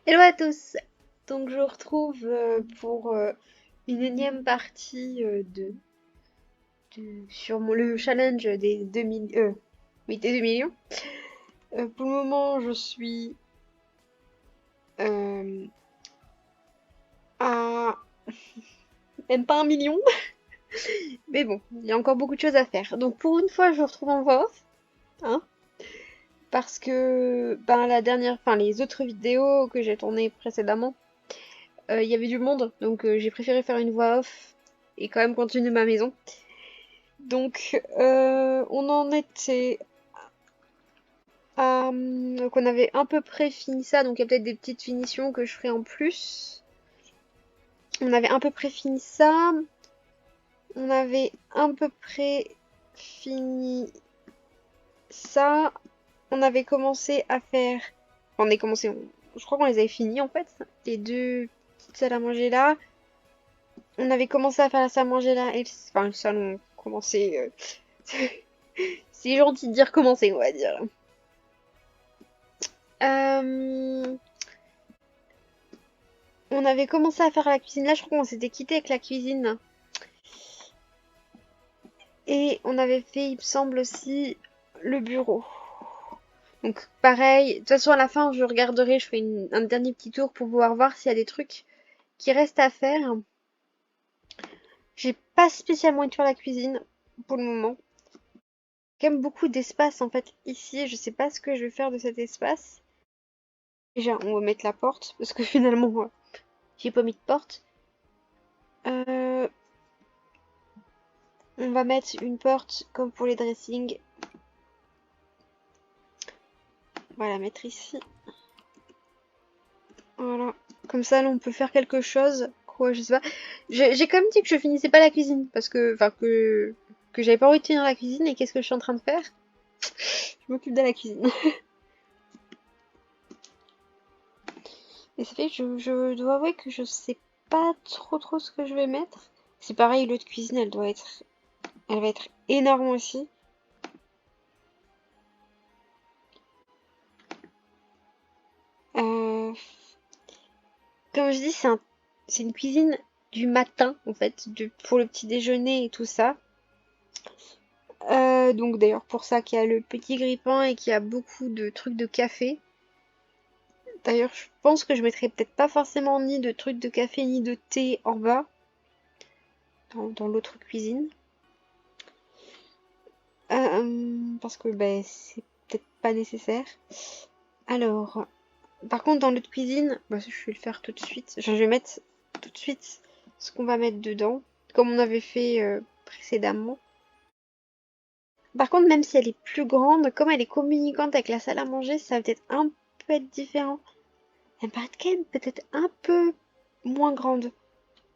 Hello à tous! Donc je vous retrouve pour une énième partie sur le challenge des 2000, oui, des 2 millions. Pour le moment, je suis euh, à même pas 1 million, mais bon, il y a encore beaucoup de choses à faire. Donc pour une fois, je vous retrouve en voix off, hein, parce que ben, les autres vidéos que j'ai tournées précédemment, il y avait du monde, donc j'ai préféré faire une voix off et quand même continuer ma maison. Donc, on en était à... Donc, on avait à peu près fini ça. Donc, il y a peut-être des petites finitions que je ferai en plus. On avait à peu près fini ça. On avait à peu près fini ça. On avait commencé à faire... Enfin, on est commencé... Je crois qu'on les avait finis, en fait. Les deux petites salles à manger là. On avait commencé à faire la salle à manger là. Enfin, le salon... Commencé... C'est gentil de dire commencer, on va dire. Euh... On avait commencé à faire la cuisine. Là, je crois qu'on s'était quitté avec la cuisine. Et on avait fait, il me semble aussi, le bureau. Donc, pareil. De toute façon, à la fin, je regarderai, je ferai un dernier petit tour pour pouvoir voir s'il y a des trucs qui restent à faire. J'ai pas spécialement envie de faire la cuisine pour le moment. Quand même beaucoup d'espace en fait ici. Je sais pas ce que je vais faire de cet espace. Déjà, on va mettre la porte parce que finalement, j'ai pas mis de porte. Euh, on va mettre une porte comme pour les dressings. On va la mettre ici. Voilà. Comme ça, là, on peut faire quelque chose. Quoi, je sais pas. J'ai quand même dit que je finissais pas la cuisine. Parce que, enfin, que j'avais pas envie de finir la cuisine. Et qu'est-ce que je suis en train de faire? Je m'occupe de la cuisine. Et ça fait que je dois avouer que je sais pas trop ce que je vais mettre. C'est pareil, l'autre cuisine, elle va être énorme aussi. Euh, Comme je dis, c'est une cuisine du matin, en fait, pour le petit déjeuner et tout ça. Donc d'ailleurs pour ça qu'il y a le petit grille-pain et qu'il y a beaucoup de trucs de café. D'ailleurs je pense que je mettrai peut-être pas forcément ni de trucs de café ni de thé en bas dans l'autre cuisine. Parce que ben c'est peut-être pas nécessaire. Alors, par contre dans l'autre cuisine, bah, je vais le faire tout de suite. Je vais mettre tout de suite ce qu'on va mettre dedans, comme on avait fait précédemment. Par contre, même si elle est plus grande, comme elle est communicante avec la salle à manger, ça va peut-être un peu être différent. Elle me paraît quand même peut-être un peu moins grande.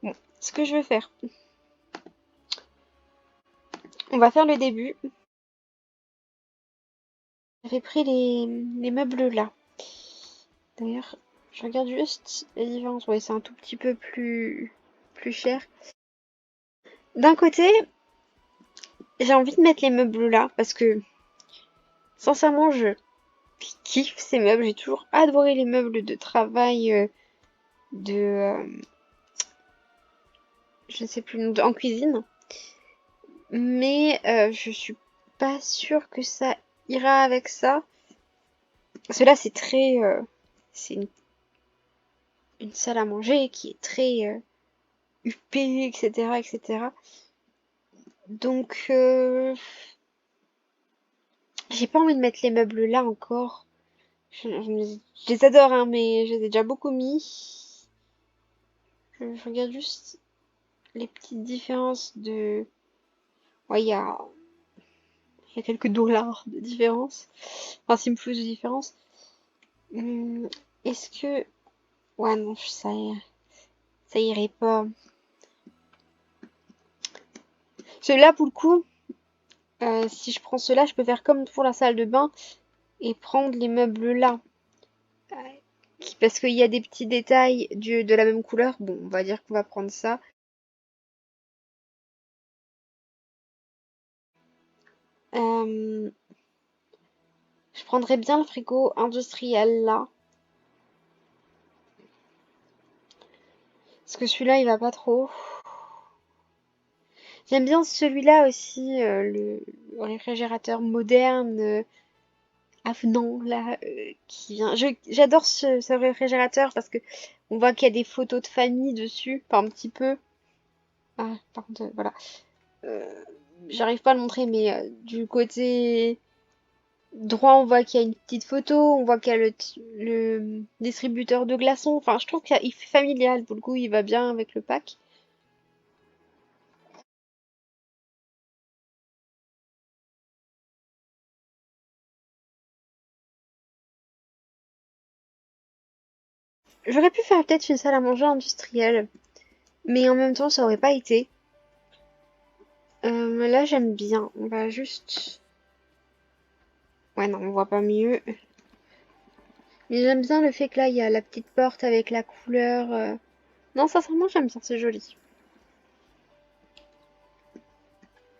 Bon, ce que je vais faire, on va faire le début. J'avais pris les meubles là. D'ailleurs, je regarde juste les différences. Ouais, c'est un tout petit peu plus cher. D'un côté, j'ai envie de mettre les meubles là parce que, sincèrement, je kiffe ces meubles. J'ai toujours adoré les meubles de travail de, je ne sais plus le nom, en cuisine. Mais je suis pas sûre que ça ira avec ça. Parce que là, c'est une salle à manger qui est très huppée, etc., etc. Donc, j'ai pas envie de mettre les meubles là encore. Je les adore, hein, mais je les ai déjà beaucoup mis. Je regarde juste les petites différences de... Ouais, il y a quelques dollars de différence. Enfin, c'est plus de différence. Hum, Est-ce que... Ouais, non, ça irait pas. Celui-là, pour le coup, si je prends cela, je peux faire comme pour la salle de bain et prendre les meubles là. Euh, Parce qu'il y a des petits détails de la même couleur. Bon, on va dire qu'on va prendre ça. Euh, je prendrais bien le frigo industriel là. Parce que celui-là, il va pas trop. J'aime bien celui-là aussi, le réfrigérateur moderne, avenant, là, qui vient. J'adore ce réfrigérateur parce que on voit qu'il y a des photos de famille dessus, enfin un petit peu. Ah, par contre, voilà. Euh, J'arrive pas à le montrer, mais du côté droit, on voit qu'il y a une petite photo, on voit qu'il y a le distributeur de glaçons. Enfin, je trouve qu'il fait familial, pour le coup, il va bien avec le pack. J'aurais pu faire peut-être une salle à manger industrielle, mais en même temps, ça aurait pas été. Là, j'aime bien. On va juste... Ouais, non, on voit pas mieux. Mais j'aime bien le fait que là, il y a la petite porte avec la couleur. Non, sincèrement, j'aime bien, c'est joli.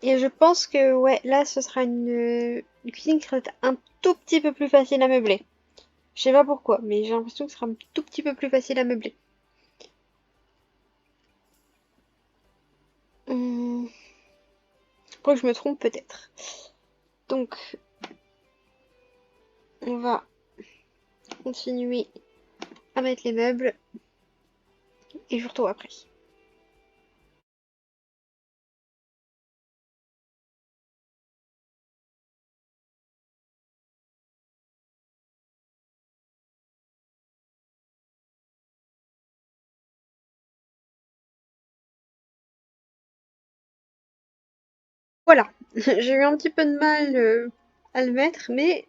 Et je pense que, ouais, là, ce sera une cuisine qui sera un tout petit peu plus facile à meubler. Je sais pas pourquoi, mais j'ai l'impression que ce sera un tout petit peu plus facile à meubler. Hum, je crois que je me trompe peut-être. Donc, on va continuer à mettre les meubles et je vous retrouve après. Voilà, j'ai eu un petit peu de mal à le mettre, mais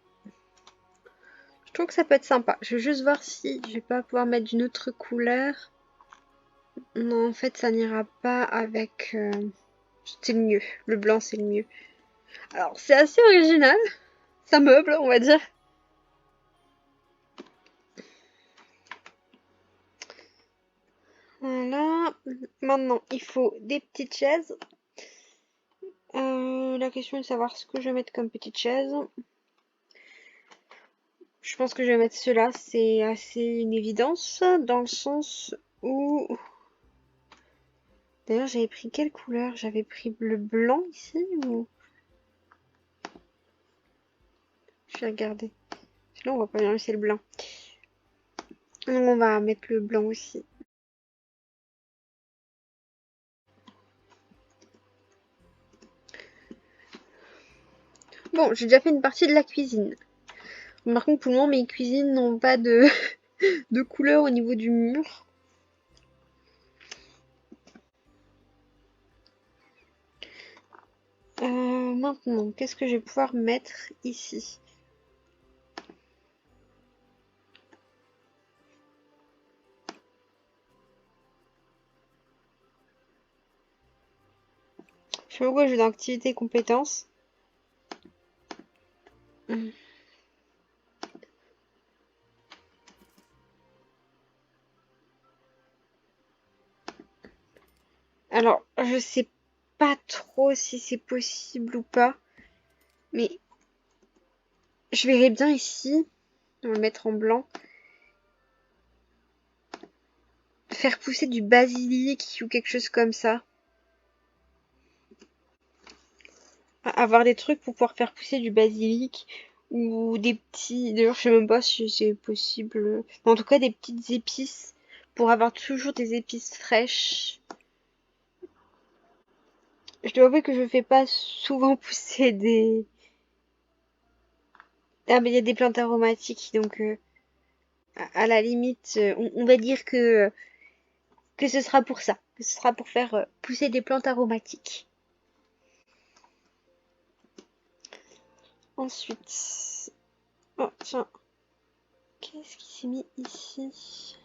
je trouve que ça peut être sympa. Je vais juste voir si je vais pas pouvoir mettre d'une autre couleur. Non, en fait, ça n'ira pas avec... c'est le mieux. Le blanc, c'est le mieux. Alors, c'est assez original. Ça meuble, on va dire. Voilà. Maintenant, il faut des petites chaises. La question est de savoir ce que je vais mettre comme petite chaise. Je pense que je vais mettre cela. C'est assez une évidence, dans le sens où... D'ailleurs, j'avais pris quelle couleur? J'avais pris le blanc ici ou... Je vais regarder. Sinon, on va pas bien laisser le blanc. Donc, on va mettre le blanc aussi. Bon, j'ai déjà fait une partie de la cuisine. Par contre, pour le moment, mes cuisines n'ont pas de, de couleur au niveau du mur. Maintenant, qu'est-ce que je vais pouvoir mettre ici? Je sais pas pourquoi je vais dans activité et compétences. Alors, je sais pas trop si c'est possible ou pas, mais je verrai bien ici. On va le mettre en blanc. Faire pousser du basilic ou quelque chose comme ça. Avoir des trucs pour pouvoir faire pousser du basilic ou des petits... D'ailleurs, je sais même pas si c'est possible. Mais en tout cas, des petites épices pour avoir toujours des épices fraîches. Je dois avouer que je fais pas souvent pousser des... Ah, mais il y a des plantes aromatiques, donc à la limite, on va dire que ce sera pour ça. Que ce sera pour faire pousser des plantes aromatiques. Ensuite... Oh, tiens. Qu'est-ce qui s'est mis ici?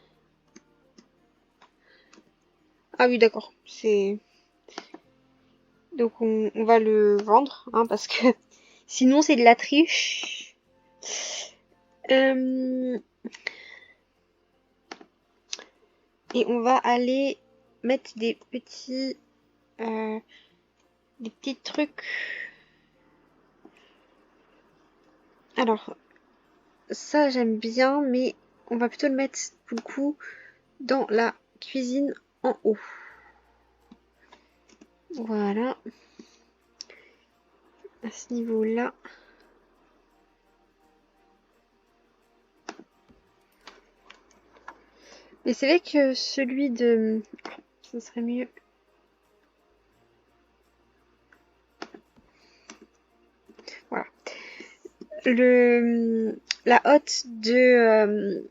Ah oui, d'accord. C'est... Donc on va le vendre, hein, parce que sinon c'est de la triche. Euh, et on va aller mettre euh, des petits trucs. Alors ça j'aime bien, mais on va plutôt le mettre pour le coup dans la cuisine en haut. Voilà. À ce niveau-là. Mais c'est vrai que celui de... Ça serait mieux. Voilà. La hotte de...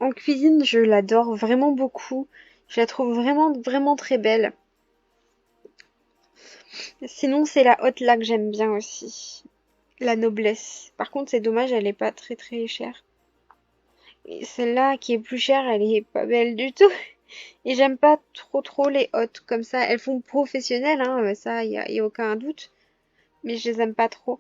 en cuisine, je l'adore vraiment beaucoup. Je la trouve vraiment très belle. Sinon, c'est la hotte là que j'aime bien aussi. La noblesse. Par contre, c'est dommage, elle est pas très chère. Et celle-là qui est plus chère, elle est pas belle du tout. Et j'aime pas trop les hottes comme ça. Elles font professionnelles, hein, ça, y a aucun doute. Mais je les aime pas trop.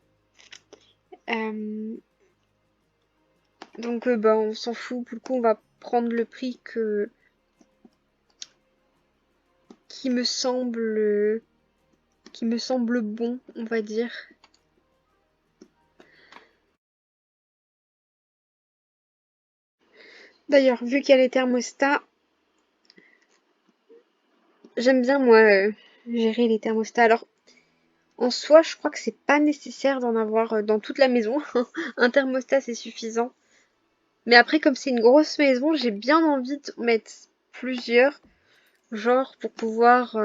Donc, bah, on s'en fout. Pour le coup, on va prendre le prix qui me semble, bon, on va dire. D'ailleurs, vu qu'il y a les thermostats, j'aime bien, moi, gérer les thermostats. Alors, en soi, je crois que c'est pas nécessaire d'en avoir dans toute la maison. Un thermostat, c'est suffisant. Mais après, comme c'est une grosse maison, j'ai bien envie de mettre plusieurs, genre pour pouvoir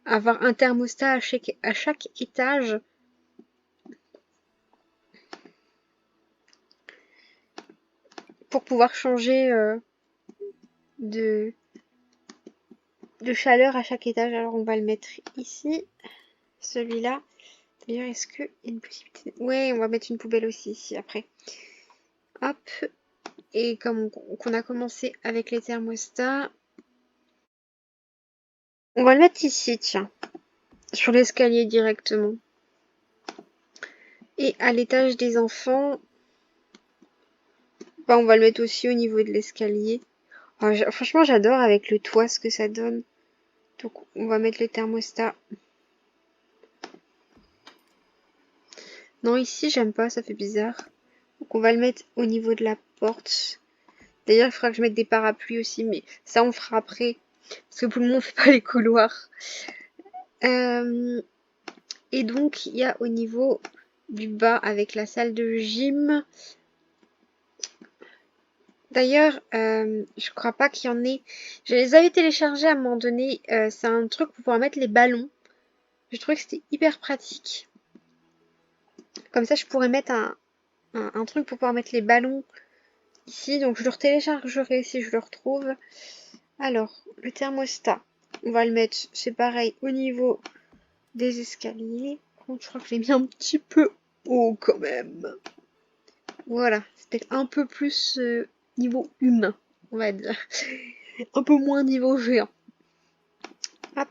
avoir un thermostat à chaque étage. Pour pouvoir changer de, de chaleur à chaque étage. Alors, on va le mettre ici, celui-là. D'ailleurs, est-ce qu'il y a une possibilité? Ouais, on va mettre une poubelle aussi ici après. Hop. Et comme on a commencé avec les thermostats, on va le mettre ici, tiens, sur l'escalier directement. Et à l'étage des enfants, bah, on va le mettre aussi au niveau de l'escalier. Oh, franchement, j'adore avec le toit ce que ça donne. Donc, on va mettre le thermostat. Non, ici, j'aime pas, ça fait bizarre. Donc, on va le mettre au niveau de la porte. D'ailleurs, il faudra que je mette des parapluies aussi, mais ça, on fera après. Parce que pour le moment, on fait pas les couloirs. Et donc, il y a au niveau du bas avec la salle de gym. D'ailleurs, je crois pas qu'il y en ait. Je les avais téléchargés à un moment donné. C'est un truc pour pouvoir mettre les ballons. Je trouvais que c'était hyper pratique. Comme ça, je pourrais mettre un truc pour pouvoir mettre les ballons ici. Donc, je le téléchargerai si je le retrouve. Alors, le thermostat, on va le mettre, c'est pareil, au niveau des escaliers. Par contre, je crois que je l'ai mis un petit peu haut quand même. Voilà, c'était un peu plus niveau humain, on va dire. Un peu moins niveau géant. Hop.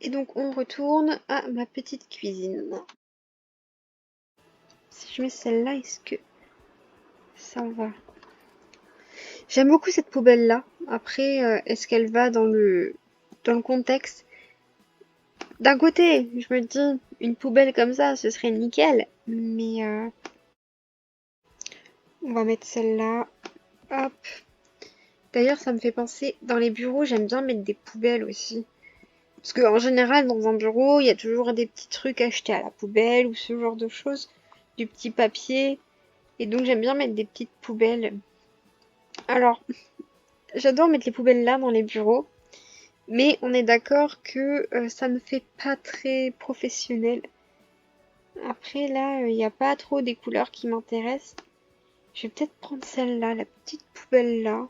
Et donc, on retourne à ma petite cuisine. Si je mets celle-là, est-ce que ça va? J'aime beaucoup cette poubelle-là. Après, est-ce qu'elle va dans le contexte? D'un côté, je me dis, une poubelle comme ça, ce serait nickel. Mais on va mettre celle-là. Hop. D'ailleurs, ça me fait penser, dans les bureaux, j'aime bien mettre des poubelles aussi. Parce qu'en général, dans un bureau, il y a toujours des petits trucs achetés à la poubelle ou ce genre de choses. Du petit papier. Et donc, j'aime bien mettre des petites poubelles. Alors, j'adore mettre les poubelles là dans les bureaux. Mais on est d'accord que ça ne fait pas très professionnel. Après, là, il n'y a pas trop des couleurs qui m'intéressent. Je vais peut-être prendre celle-là, la petite poubelle là.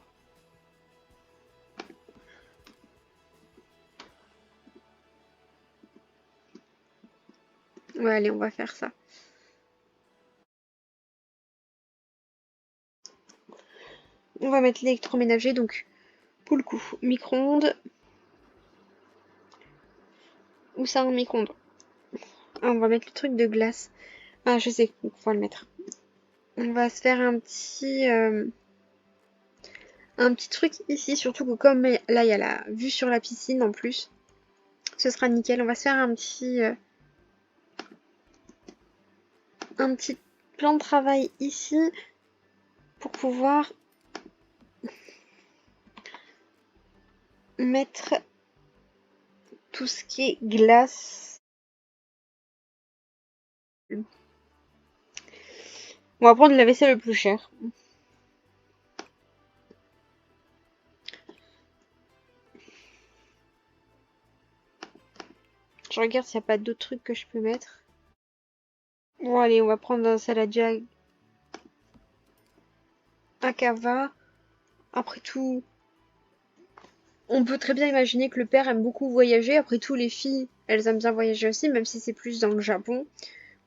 Ouais, allez, on va faire ça. On va mettre l'électroménager, donc pour le coup, micro-ondes. Ou ça en micro-ondes? Ah, on va mettre le truc de glace. Ah, je sais, donc on va le mettre. On va se faire un petit truc ici, surtout que comme là, il y a la vue sur la piscine en plus. Ce sera nickel. On va se faire un petit plan de travail ici pour pouvoir mettre tout ce qui est glace. On va prendre la vaisselle le plus cher. Je regarde s'il n'y a pas d'autres trucs que je peux mettre. Bon allez, on va prendre un saladier à cava. Après tout, on peut très bien imaginer que le père aime beaucoup voyager. Après tout, les filles, elles aiment bien voyager aussi, même si c'est plus dans le Japon.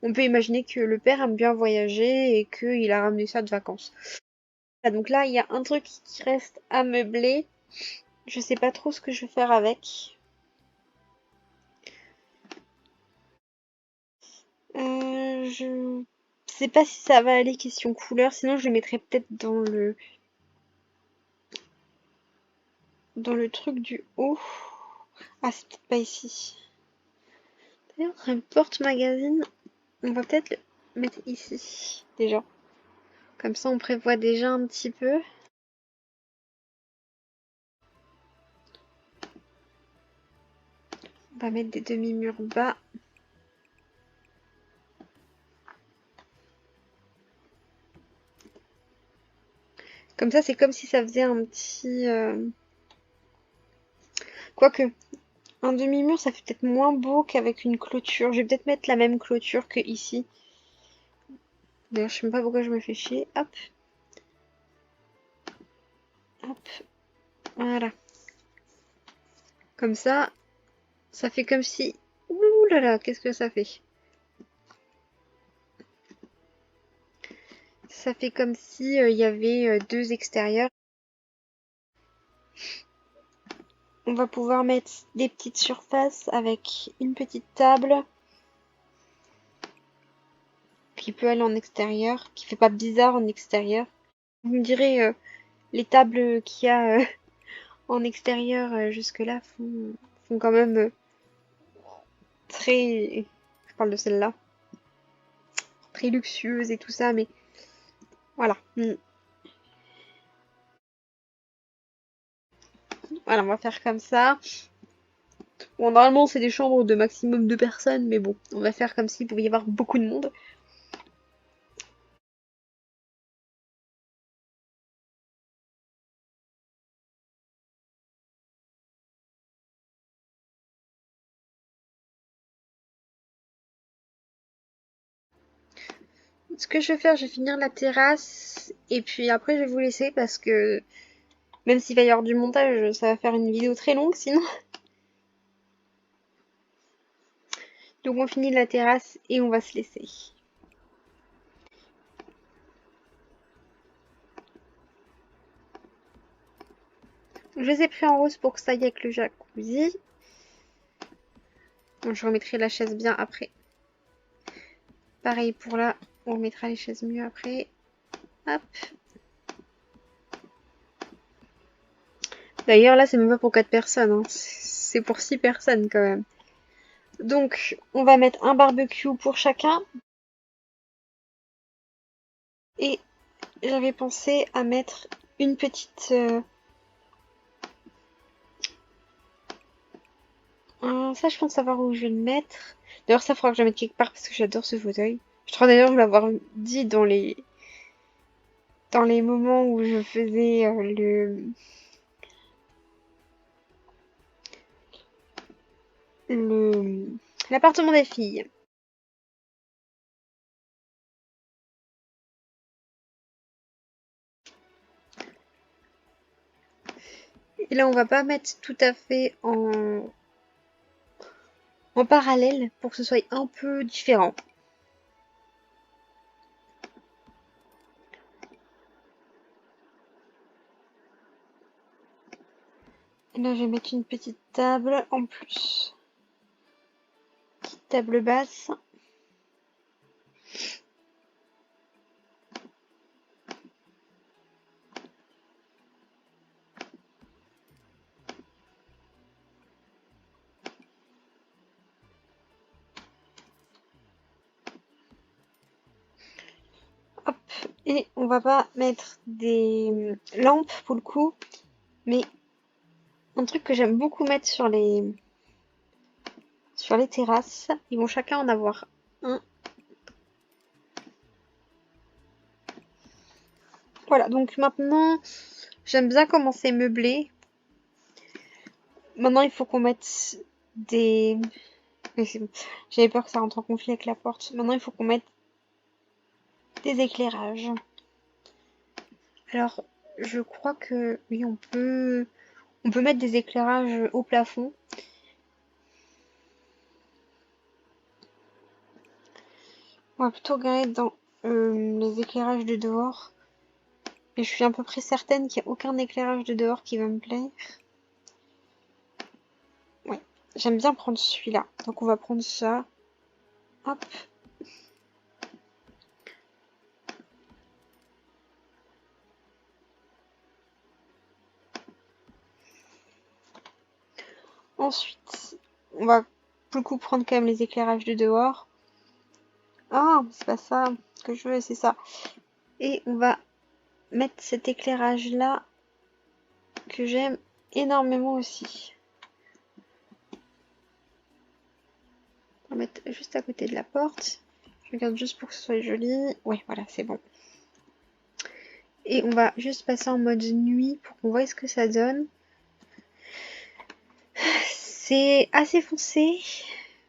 On peut imaginer que le père aime bien voyager et qu'il a ramené ça de vacances. Donc là, il y a un truc qui reste à meubler. Je sais pas trop ce que je vais faire avec. Je sais pas si ça va aller question couleur, sinon je le mettrais peut-être dans le truc du haut. Ah, c'est peut-être pas ici. D'ailleurs, un porte-magazine, on va peut-être le mettre ici, déjà. Comme ça, on prévoit déjà un petit peu. On va mettre des demi-murs bas. Comme ça, c'est comme si ça faisait un petit... Quoique, un demi-mur, ça fait peut-être moins beau qu'avec une clôture. Je vais peut-être mettre la même clôture que ici. D'ailleurs, je sais même pas pourquoi je me fais chier. Hop. Hop. Voilà. Comme ça fait comme si... Ouh là là, qu'est-ce que ça fait? Ça fait comme si il y avait deux extérieurs. On va pouvoir mettre des petites surfaces avec une petite table qui peut aller en extérieur, qui fait pas bizarre en extérieur. Vous me direz, les tables qu'il y a en extérieur jusque-là font quand même très... Je parle de celle-là. Très luxueuse et tout ça, mais voilà. Voilà, on va faire comme ça. Bon, normalement, c'est des chambres de maximum 2 personnes, mais bon, on va faire comme s'il pouvait y avoir beaucoup de monde. Ce que je vais faire, je vais finir la terrasse, et puis après, je vais vous laisser parce que même s'il va y avoir du montage, ça va faire une vidéo très longue sinon. Donc on finit la terrasse et on va se laisser. Je les ai pris en rose pour que ça aille avec le jacuzzi. Donc, je remettrai la chaise bien après. Pareil pour là, on remettra les chaises mieux après. Hop. D'ailleurs là, c'est même pas pour 4 personnes, hein. C'est pour 6 personnes quand même. Donc, on va mettre un barbecue pour chacun. Et j'avais pensé à mettre une petite... ça, je pense savoir où je vais le mettre. D'ailleurs, ça faudra que je le mette quelque part parce que j'adore ce fauteuil. Je crois d'ailleurs l'avoir dit dans les moments où je faisais l'appartement des filles. Et là, on va pas mettre tout à fait en parallèle pour que ce soit un peu différent. Et là, je vais mettre une petite table en plus. Petite table basse. Hop. Et on va pas mettre des lampes pour le coup, mais un truc que j'aime beaucoup mettre sur les terrasses. Ils vont chacun en avoir un. Voilà, donc maintenant, j'aime bien comment c'est meublé. Maintenant, il faut qu'on mette des... Mais c'est bon. J'avais peur que ça rentre en conflit avec la porte. Maintenant, il faut qu'on mette des éclairages. Alors, je crois que oui, on peut mettre des éclairages au plafond. On va plutôt regarder dans les éclairages de dehors. Et je suis à peu près certaine qu'il n'y a aucun éclairage de dehors qui va me plaire. Ouais, j'aime bien prendre celui-là. Donc on va prendre ça. Hop. Ensuite, on va beaucoup prendre quand même les éclairages de dehors. Ah, c'est pas ça que je veux, c'est ça. Et on va mettre cet éclairage-là que j'aime énormément aussi. On va mettre juste à côté de la porte. Je regarde juste pour que ce soit joli. Ouais, voilà, c'est bon. Et on va juste passer en mode nuit pour qu'on voit ce que ça donne. C'est assez foncé,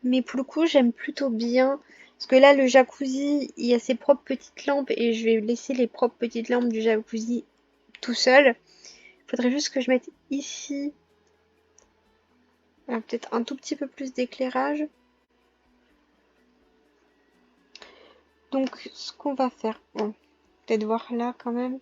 mais pour le coup, j'aime plutôt bien. Parce que là, le jacuzzi, il y a ses propres petites lampes et je vais laisser les propres petites lampes du jacuzzi tout seul. Il faudrait juste que je mette ici peut-être un tout petit peu plus d'éclairage. Donc, ce qu'on va faire, bon, peut-être voir là quand même.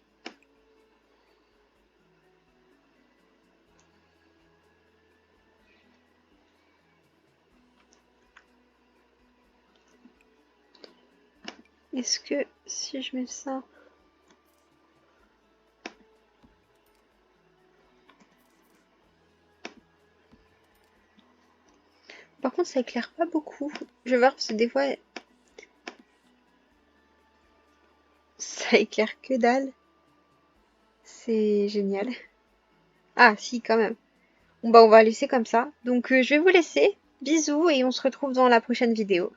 Est-ce que si je mets ça... Par contre, ça éclaire pas beaucoup. Je vais voir parce que des fois, ça éclaire que dalle. C'est génial. Ah, si, quand même. Bon, bah, on va laisser comme ça. Donc, je vais vous laisser. Bisous et on se retrouve dans la prochaine vidéo.